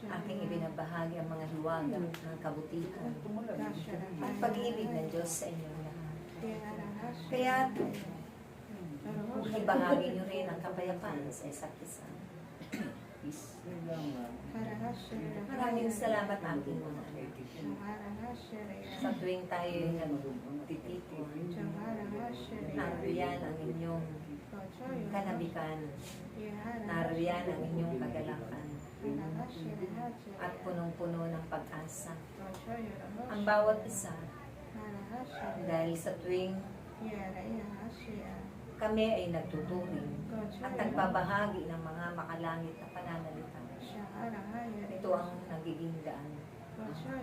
Aking ibinabahagi ang mga hiwaga ng kabutihan at pag-ibig ng Diyos sa inyong lahat. Kaya ibahagi niyo rin ang kapayapaan sa isa't isa. Maraming salamat aking mga anak. Sa tuwing tayo nagtitipon, nariyan ang inyong kanabikan, nariyan ang inyong kagalakan, at punong-puno ng pag-asa. Ang bawat isa, dahil sa tuwing kami ay nagtuturing at nagbabahagi ng mga makalangit na pananalita. Ito ang nagiging daan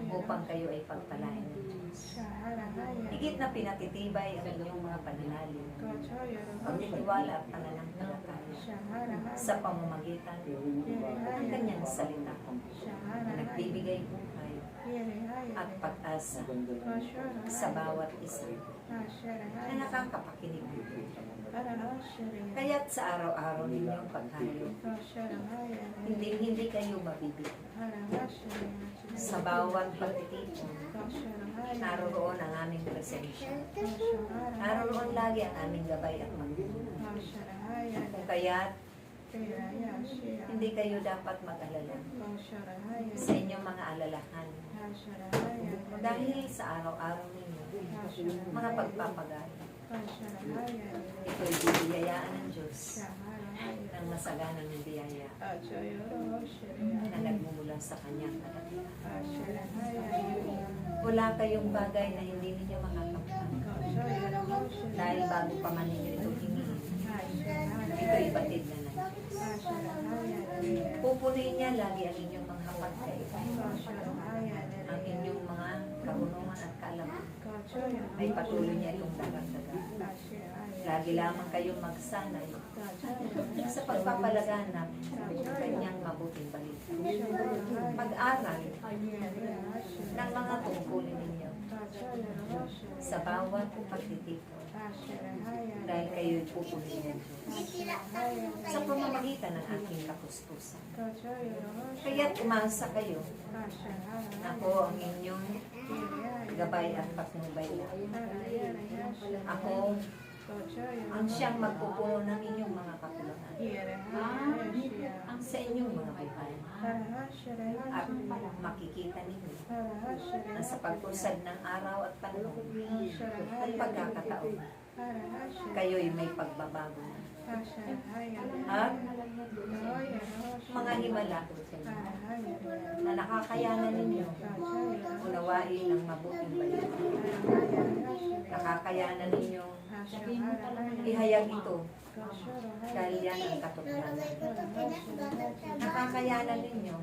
upang kayo ay pagpalain ng Diyos. Higit na pinatitibay ang inyong mga pananalig, pagtitiwala at pananampalataya sa pamamagitan ng kanyang salita na nagbibigay buhay at pag-asa sa bawat isa na nakakapakinig. Kaya't sa araw-araw ninyong paghayo, hindi kayo mabibig. Sa bawat pagtitipon, naroon ang aming presensya. Naroon lagi ang aming gabay at magdulong. Kung kaya't hindi kayo dapat mag-alala sa inyong mga alalahan. Dahil sa araw-araw ninyo, mga pagpapagay, ito'y bibiyayaan ng Diyos ng masaganang biyaya na nagmumula sa kanyang kalagayan. Wala kayong bagay na hindi ninyo makakamtan. Dahil bago pa man ninyo ito hingin, ito'y batid na ng Diyos. Pupunin niya lagi ang inyong mga hapagkay, ang inyong mga karunungan at kaalaman. Ay patuloy niya itong dagdag-dagan. Lagi lamang kayong magsanay sa pagpapalaganap ng kanyang mabuting balita. Pag-aral ng mga tungkulin ninyo sa bawat pagtitipon. Dahil kayo'y pupunin ng Diyos sa pamamagitan ng aking kapustusan. Kaya't umasa kayo. Ako ang inyong gabay at patnubay. Ako ang siyang magpupuno ng inyong mga kakulangan. Ang sa inyong mga buhay. At makikita ninyo na sa pagpusad ng araw at panahon at pagkakataon, kayo'y may pagbabago na. At mga himala na nakakayanan ninyo unawain ang mabuting balita. Nakakayanan ninyo ihayag ito dahil yan ang katotohanan. Nakakayanan ninyo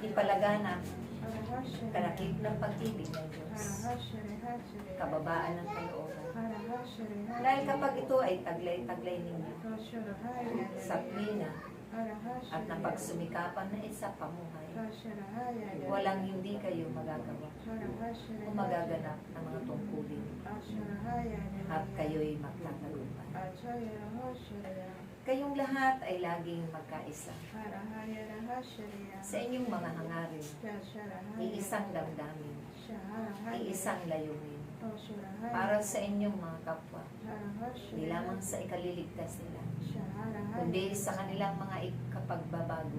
ipalaganap kalakip ng pag-ibig ng Diyos, kababaan ng kalooban. Dahil kapag ito ay taglay-taglay ninyo sa plina at napagsumikapan na isa pamuhay, walang hindi kayo magagawa o magaganap ng mga tungkulin at kayo'y magtatagumpay. Kayong lahat ay laging magkaisa sa inyong mga hangarin, iisang damdamin, iisang layunin para sa inyong mga kapwa, hindi lamang sa ikaliligtas nila, kundi sa kanilang mga ikapagbabago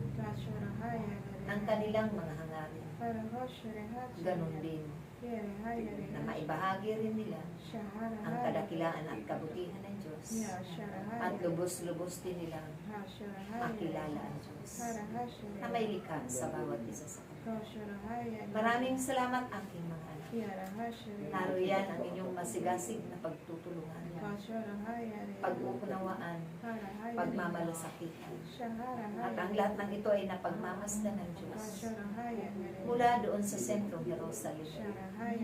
ng kanilang mga hangarin. Ganon din na maibahagi rin nila ang kadakilaan at kabutihan ng Diyos at lubos-lubos din nilang makilala ang Diyos na may likha sa bawat isa sa kanila. Maraming salamat aking mga anak. Naroyan ang inyong masigasig na pagtutulungan, pag-uunawaan, pagmamalasakitan. At ang lahat ng ito ay napagmamasdan ng Diyos mula doon sa sentrong Jerusalem,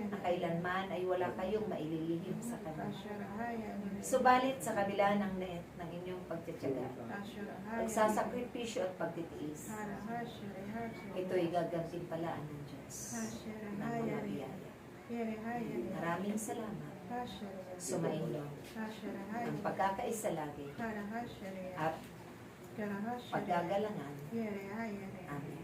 na kailanman ay wala kayong maililihim sa Kanya. Subalit sa kabila ng inyong pagtitiyaga, pagsasakripisyo at pagtitiis, ito'y gagantimpalaan ng Diyos ng mga biyaya. Maraming salamat. Sumainyo ang pagkakaisa lagi at pagkagalangan. Amen.